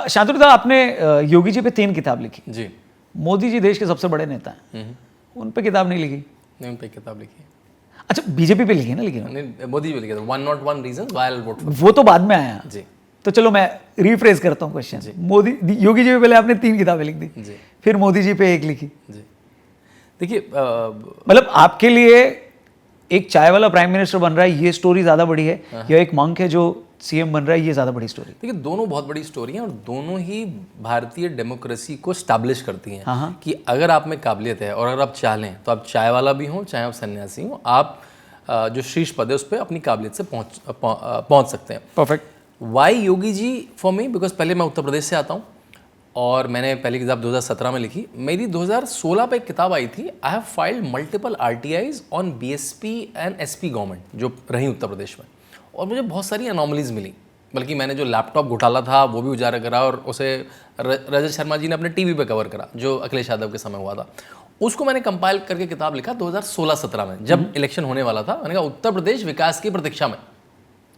शांतनु दा, आपने योगी जी पे 3 किताब लिखी जी। मोदी जी देश के सबसे बड़े नेता हैं, उन पे किताब नहीं लिखी? नहीं, उन पे किताब लिखी है। अच्छा, बीजेपी पे लिखी है ना? लेकिन नहीं, मोदी जी लिखा था 101 reasons why I will vote for. वो तो बाद में आया जी तो चलो मैं रिफ्रेश करता हूँ क्वेश्चन। मोदी योगी जी पे पहले आपने 3 किताबें लिख दी, जी फिर मोदी जी पे 1 लिखी। जी। देखिए मतलब आपके लिए एक चाय वाला प्राइम मिनिस्टर बन रहा है ये स्टोरी ज्यादा बड़ी है, या एक मंक है जो सीएम बन रहा है ये ज्यादा बड़ी स्टोरी? देखिए, दोनों बहुत बड़ी स्टोरी हैं और दोनों ही भारतीय डेमोक्रेसी को स्टैब्लिश करती हैं कि अगर आप में काबिलियत है और अगर आप चाह लें तो आप चाय वाला भी हों चाहे आप सन्यासी हों, आप जो शीर्ष पद है उस पर अपनी काबिलियत से पहुंच सकते हैं। Perfect. Why Yogi ji for me? Because पहले मैं उत्तर प्रदेश से आता हूँ और मैंने पहली किताब 2017 में लिखी। मेरी 2016 पे एक किताब आई थी, I have filed multiple RTIs on BSP and SP government जो रही उत्तर प्रदेश में, और मुझे बहुत सारी अनॉमलीज मिली। बल्कि मैंने जो लैपटॉप घोटाला था वो भी उजागर करा और उसे रजत शर्मा जी ने अपने टीवी पे कवर करा जो अखिलेश यादव के समय हुआ था। उसको मैंने कंपाइल करके किताब लिखा 2016-17 में, जब इलेक्शन होने वाला था। मैंने कहा उत्तर प्रदेश विकास की प्रतीक्षा में,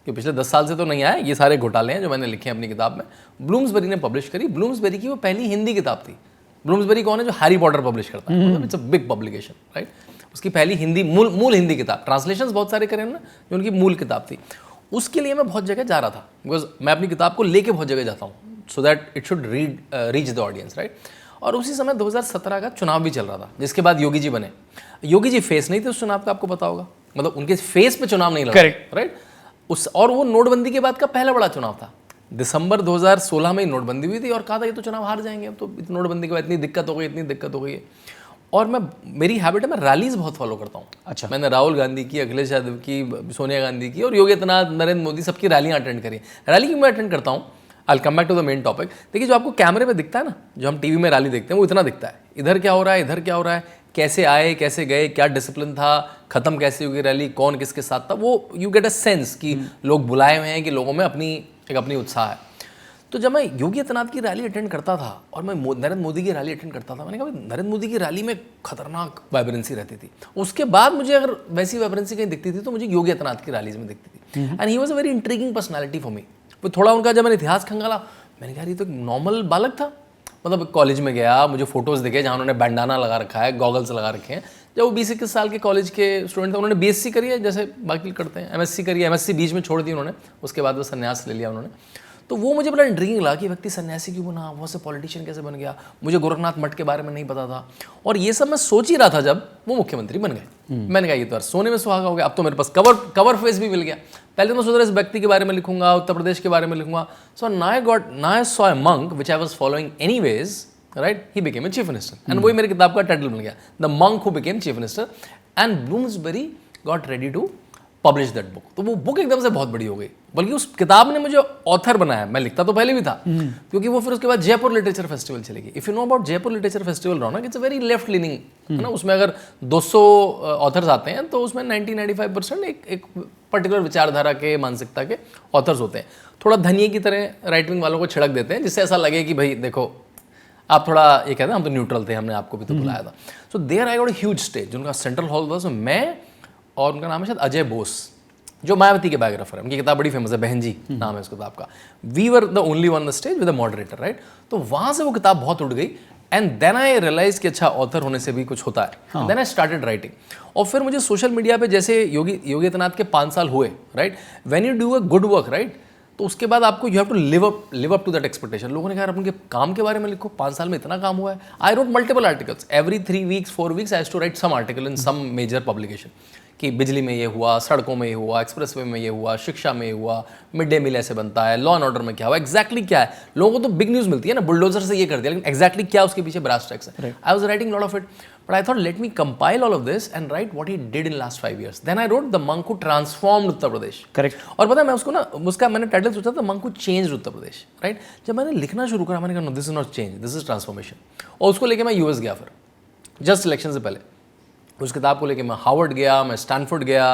कि पिछले 10 साल से तो नहीं आए, ये सारे घोटाले हैं जो मैंने लिखे हैं अपनी किताब में। ब्लूम्सबेरी ने पब्लिश करी। ब्लूम्सबेरी की वो पहली हिंदी किताब थी। ब्लूम्सबेरी कौन है? जो हैरी पॉटर पब्लिश करता है, मतलब it's a big publication, right. उसकी पहली हिंदी मूल हिंदी किताब, ट्रांसलेशंस बहुत सारे करे ना, जो उनकी मूल किताब थी। उसके लिए मैं बहुत जगह जा रहा था, बिकॉज मैं अपनी किताब को लेके बहुत जगह जाता हूँ, so that it should reach the audience, right. और उसी समय 2017 का चुनाव भी चल रहा था, जिसके बाद योगी जी बने। योगी जी फेस नहीं थे उस चुनाव का, आपको पता होगा, मतलब उनके फेस पे चुनाव नहीं लड़ा, राइट। और वो नोटबंदी के बाद का पहला बड़ा चुनाव था। दिसंबर 2016 में ही नोटबंदी हुई थी और कहा था ये तो चुनाव हार जाएंगे, अब तो नोटबंदी के बाद इतनी दिक्कत हो गई है। और मेरी हैबिट है, मैं रैलीज बहुत फॉलो करता हूँ। अच्छा। मैंने राहुल गांधी की, अखिलेश यादव की, सोनिया गांधी की और योगी आदित्यनाथ, नरेंद्र मोदी, सबकी रैलियाँ अटेंड करी। रैली क्यों मैं अटेंड करता हूँ? I will come back to the main topic. देखिए, जो आपको कैमरे पे दिखता है ना, जो हम टीवी में रैली देखते हैं, वो इतना दिखता है। इधर क्या हो रहा है, इधर क्या हो रहा है, कैसे आए, कैसे गए, क्या डिसिप्लिन था, खत्म कैसे हुई रैली, कौन किसके साथ था, वो यू गेट अ सेंस कि लोग बुलाए हुए हैं, कि लोगों में अपनी उत्साह है। तो जब मैं योगी आदित्यनाथ की रैली अटेंड करता था और मैं नरेंद्र मोदी की रैली अटेंड करता था, मैंने कहा नरेंद्र मोदी की रैली में खतरनाक वाइब्रेंसी रहती थी। उसके बाद मुझे अगर वैसी वाइब्रेंसी कहीं दिखती थी तो मुझे योगी आदित्यनाथ की रैलीज में दिखती थी। And he was a very intriguing personality for me. वो थोड़ा उनका जब मैंने इतिहास खंगाला, मैंने कहा ये तो एक नॉर्मल बालक था। मतलब कॉलेज में गया, मुझे फोटोज़ दिखे जहाँ उन्होंने बैंडाना लगा रखा है, गॉगल्स लगा रखे हैं। जब वो 20-21 साल के कॉलेज के स्टूडेंट थे, उन्होंने BSc करी है जैसे बाकी करते हैं, MSc करी है, MSc बीच में छोड़ दी उन्होंने, उसके बाद वो संन्यास ले लिया उन्होंने। तो वो मुझे बड़ा इंट्रीगिंग लगा कि व्यक्ति सन्यासी क्यों बना, वो से पॉलिटिशियन कैसे बन गया। मुझे गोरखनाथ मठ के बारे में नहीं पता था और ये सब मैं सोच ही रहा था जब वो मुख्यमंत्री बन गए। मैंने कहा ये तो यार सोने में सुहागा हो गया, अब तो मेरे पास कवर फेस भी मिल गया। पहले तो मैं सोच रहा इस व्यक्ति के बारे में लिखूंगा, उत्तर प्रदेश के बारे में लिखूंगा। सो now I saw a monk which I was following anyways, right? He became a chief minister and वही मेरी किताब का टाइटल मिल गया, The Monk Who Became Chief Minister, and Bloomsbury got ready to publish that book. तो वो book एकदम से बहुत बड़ी हो गई, बल्कि उस किताब ने मुझे ऑथर बनाया। मैं लिखता तो पहले भी था, क्योंकि वो फिर उसके बाद जयपुर लिटरेचर फेस्टिवल चलेगी। If you know about Jaipur literature festival, Raunak, it's a very left leaning, है ना। उसमें अगर 200 ऑथर्स आते हैं तो उसमें 90-95% एक पर्टिकुलर विचारधारा के, मानसिकता के ऑथर्स होते हैं। थोड़ा धनिये की तरह राइट विंग वालों को छिड़क देते हैं, जिससे ऐसा लगे कि भाई देखो आप थोड़ा ये कहते हैं हम तो न्यूट्रल थे, हमने आपको भी तो बुलाया था। So there I got a huge stage, उनका सेंट्रल हॉल था। सो मैं और उनका नाम है शायद अजय बोस, जो मायावती के बायोग्राफर है, उनकी किताब बड़ी फेमस है, बहन जी नाम है उस किताब का। We were the only one the stage with the moderator, right. तो वहाँ से वो किताब बहुत उड़ गई एंड देन आई रियलाइज कि अच्छा ऑथर होने से भी कुछ होता है। Then I started writing. और फिर मुझे सोशल मीडिया पे जैसे योगी आदित्यनाथ के 5 साल हुए, right, when you do a good work, right, तो उसके बाद आपको you have to live up to that expectation. लोगों ने कहा उनके काम के बारे में लिखो, 5 साल में इतना काम हुआ है। I wrote multiple articles every 3 weeks 4 weeks, I have to write some article in some major publication, कि बिजली में ये हुआ, सड़कों में ये हुआ, एक्सप्रेसवे में ये हुआ, शिक्षा में ये हुआ, मिड डे मील ऐसे बनता है, लॉ एंड ऑर्डर में क्या हुआ, एक्जैक्टली क्या है। लोगों को तो बिग न्यूज़ मिलती है ना, बुलडोजर से ये कर दिया, लेकिन एक्जैक्टली क्या उसके पीछे ब्रास टैक्स है। I was writing lot of it, but I thought let me compile all of this and write what he did in last 5 years। Then I wrote the monk who transformed Uttar Pradesh. Correct. और पता है मैं उसको ना, उसका मैंने title सोचा था, monk who changed Uttar Pradesh, right. जब मैंने लिखना शुरू करा, मैंने कहा no this is not change, this is transformation. और उसको लेके मैं US गया, फिर जस्ट इलेक्शन से पहले उस किताब को लेके मैं हार्वर्ड गया, मैं स्टैनफोर्ड गया।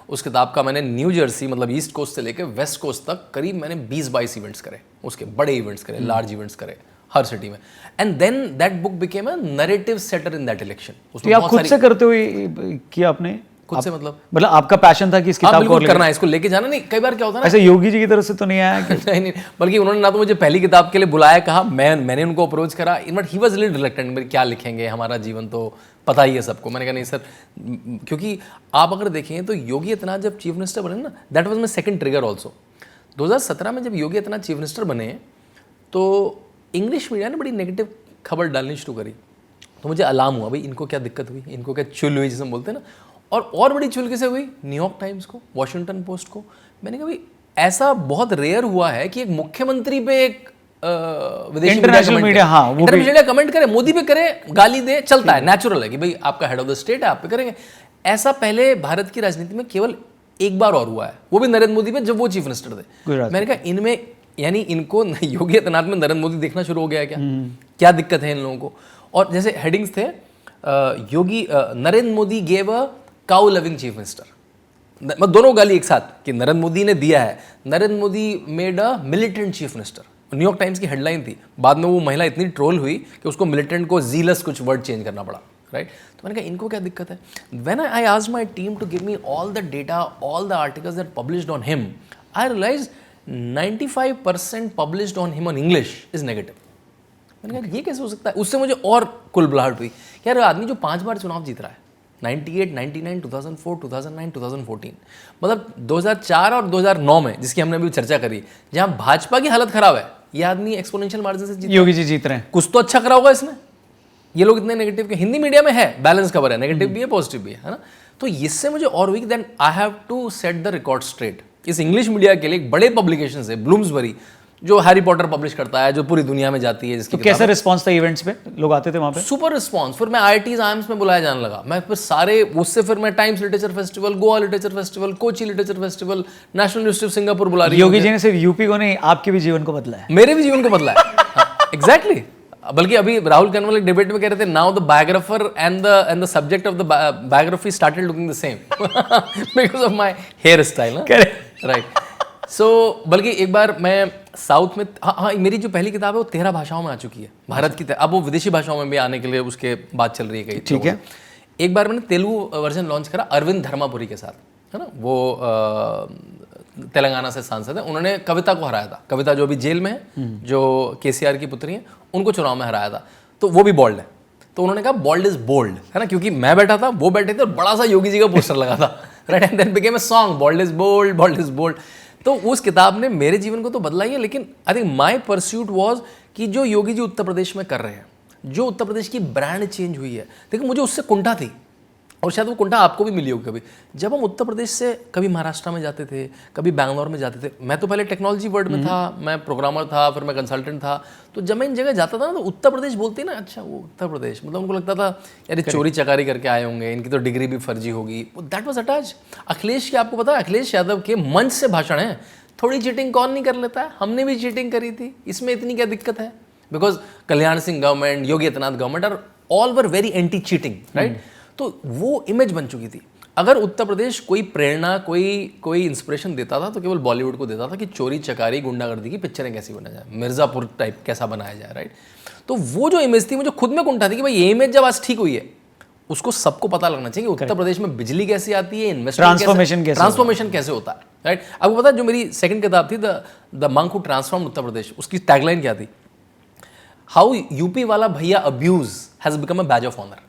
उस किताब का मैंने न्यू जर्सी, मतलब ईस्ट कोस्ट से लेके वेस्ट कोस्ट तक करीब मैंने 20-22 इवेंट्स करे, उसके बड़े इवेंट्स करे, लार्ज इवेंट्स करे हर सिटी में। And then that book became a narrative setter in that election. उसमें आप खुद से करते हुए किया आपने? खुद से मतलब आपका पैशन था कि इस हाँ किताब को बिल्कुल करना है, इसको लेके जाना। नहीं कई बार क्या होता है ना, ऐसे योगी जी की तरफ से तो नहीं आया कि नहीं नहीं, बल्कि उन्होंने ना तो मुझे पहली किताब के लिए बुलाया, कहा मैंने उनको अप्रोच करा, but he was little reluctant, मेरे क्या लिखेंगे, हमारा जीवन तो पता ही है सबको। मैंने कहा नहीं सर, क्योंकि आप अगर देखें तो योगी आदित्यनाथ जब चीफ मिनिस्टर बने ना, that was my second trigger also. 2017 में जब योगी आदित्यनाथ चीफ मिनिस्टर बने तो इंग्लिश मीडिया ने बड़ी नेगेटिव खबर डालनी शुरू करी, तो मुझे अलार्म हुआ, भाई इनको क्या दिक्कत हुई, इनको क्या चुल हुई जिसे हम बोलते हैं ना। और बड़ी चुल किसे हुई, न्यूयॉर्क टाइम्स को, वॉशिंगटन पोस्ट को। मैंने कहा भाई ऐसा बहुत रेयर हुआ है कि एक मुख्यमंत्री पे एक विदेशी इंटरनेशनल मीडिया, हाँ वो इंटरनेशनल मीडिया कमेंट करे, मोदी पे करे, गाली दे, चलता है, नेचुरल है कि भाई आपका हेड ऑफ द स्टेट है, आप पे करेंगे। ऐसा पहले भारत की राजनीति में केवल एक बार और हुआ है, वो भी नरेंद्र मोदी पे, जब वो चीफ मिनिस्टर थे। मैंने कहा इनमें यानी इनको योगी आदित्यनाथ में नरेंद्र मोदी देखना शुरू हो गया क्या, क्या दिक्कत है इन लोगों को। और जैसे हेडिंग्स थे, Yogi Narendra Modi gave a cow loving chief minister, मतलब दोनों गाली एक साथ कि नरेंद्र मोदी ने दिया है, Narendra Modi made a militant chief minister. New York times की हेडलाइन थी, बाद में वो महिला इतनी ट्रोल हुई कि उसको मिलिटेंट को जीलस कुछ वर्ड चेंज करना पड़ा, राइट। तो मैंने कहा इनको क्या दिक्कत है। When I asked my team to give me all the data, all the articles that published on him, I realise 95% published on him on English is negative. मैंने कहा ये कैसे हो सकता है। उससे मुझे और कुलबुलाहट हुई, यार आदमी जो 5 बार चुनाव जीत रहा है, 98, 99, 2004, 2009, 2014, मतलब 2004 और 2009 में, जिसकी हमने अभी चर्चा करी, जहां भाजपा की हालत खराब है, ये आदमी एक्सपोनेंशियल मार्जिन से जीत, योगी जी जीत रहे हैं, कुछ तो अच्छा करा होगा इसने। ये लोग इतने नेगेटिव के, हिंदी मीडिया में है बैलेंस खबर है, नेगेटिव भी है पॉजिटिव भी है ना। तो इससे मुझे और हुई कि then I have to set the record straight. इस इंग्लिश मीडिया के लिए एक बड़े पब्लिकेशन है ब्लूम्सबरी, जो हैरी पॉटर पब्लिश करता है, जो पूरी दुनिया में जाती है, जिसकी तो कैसा रिस्पांस था इवेंट्स पे, लोग आते थे वहाँ पे? Super response. फिर मैं IITs आइम्स में बुलाया जाने लगा, मैं फिर सारे उससे, फिर मैं times literature festival, Goa literature festival, Kochi literature festival, national university of Singapore बुला रही है। योगी जी ने सिर्फ यूपी को नहीं, आपके भी जीवन को बदला है। मेरे भी जीवन को बदला है, एग्जैक्टली। बल्कि अभी राहुल कनवल एक डिबेट में कह रहे थे, now the biographer and the subject of the biography started looking the same because of my hair style, right. So बल्कि एक बार मैं साउथ में, हाँ मेरी जो पहली किताब है वो 13 भाषाओं में आ चुकी है, भारत की। अब वो विदेशी भाषाओं में भी आने के लिए उसके बात चल रही है कहीं। ठीक है। एक बार मैंने तेलुगु वर्जन लॉन्च करा अरविंद धर्मापुरी के साथ, है ना, वो तेलंगाना से सांसद है, उन्होंने कविता को हराया था। कविता जो अभी जेल में है, जो KCR की पुत्री है, उनको चुनाव में हराया था। तो वो भी बॉल्ड है, तो उन्होंने कहा बॉल्ड इज बोल्ड, है ना, क्योंकि मैं बैठा था, वो बैठे थे और बड़ा सा योगी जी का पोस्टर लगा था, right. And then became a song, bald is bold, bald is bold. तो उस किताब ने मेरे जीवन को तो बदला ही है, लेकिन I think my pursuit was कि जो योगी जी उत्तर प्रदेश में कर रहे हैं, जो उत्तर प्रदेश की ब्रांड चेंज हुई है, देखिए मुझे उससे कुंठा थी, और शायद वो कुंठा आपको भी मिली होगी कभी। जब हम उत्तर प्रदेश से कभी महाराष्ट्र में जाते थे, कभी बैंगलोर में जाते थे, मैं तो पहले टेक्नोलॉजी वर्ल्ड में था, मैं प्रोग्रामर था, फिर मैं कंसल्टेंट था, तो जब मैं इन जगह जाता था ना, तो उत्तर प्रदेश बोलते ना, अच्छा वो उत्तर प्रदेश, मतलब उनको लगता था यार चोरी चकारी करके आए होंगे, इनकी तो डिग्री भी फर्जी होगी, दैट वाज अटैच। अखिलेश की आपको पता है, अखिलेश यादव के मंच से भाषण है, थोड़ी चीटिंग कौन नहीं कर लेता है, हमने भी चीटिंग करी थी, इसमें इतनी क्या दिक्कत है। Because Kalyan Singh government, Yogi Adityanath government are all were very anti cheating, right. तो वो इमेज बन चुकी थी। अगर उत्तर प्रदेश कोई प्रेरणा, कोई इंस्पिरेशन देता था तो केवल बॉलीवुड को देता था कि चोरी चकारी गुंडागर्दी की पिक्चरें कैसी बनाया जाए, मिर्जापुर टाइप कैसा बनाया जाए, राइट। तो वो जो इमेज थी, मुझे खुद में कुंठा थी कि भाई ये इमेज जब आज ठीक हुई है, उसको सबको पता लगना चाहिए कि उत्तर प्रदेश में बिजली कैसी आती है, इन्वेस्टमेंट ट्रांसफॉर्मेशन कैसे होता है, राइट। आपको पता है जो मेरी सेकंड किताब थी the monk who transformed Uttar Pradesh, उसकी टैगलाइन क्या थी, हाउ यूपी वाला भैया abuse has become a badge of honour.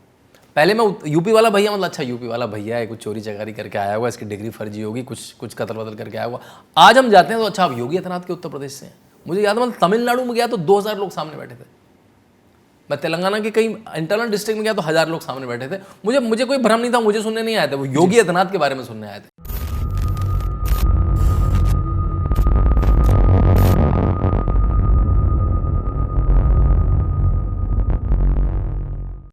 पहले मैं यूपी वाला भैया, मतलब अच्छा यूपी वाला भैया है, कुछ चोरी चकारी करके आया हुआ, इसकी डिग्री फर्जी होगी, कुछ कतल बदल करके आया हुआ। आज हम जाते हैं तो अच्छा आप योगी आदित्यनाथ के उत्तर प्रदेश से हैं। मुझे याद है मैं तमिलनाडु में गया तो 2000 लोग सामने बैठे थे, मैं तेलंगाना के कई इंटरनल डिस्ट्रिक्ट में गया तो 1000 लोग सामने बैठे थे। मुझे कोई भ्रम नहीं था, मुझे सुनने नहीं आए थे, वो योगी आदित्यनाथ के बारे में सुनने आए थे।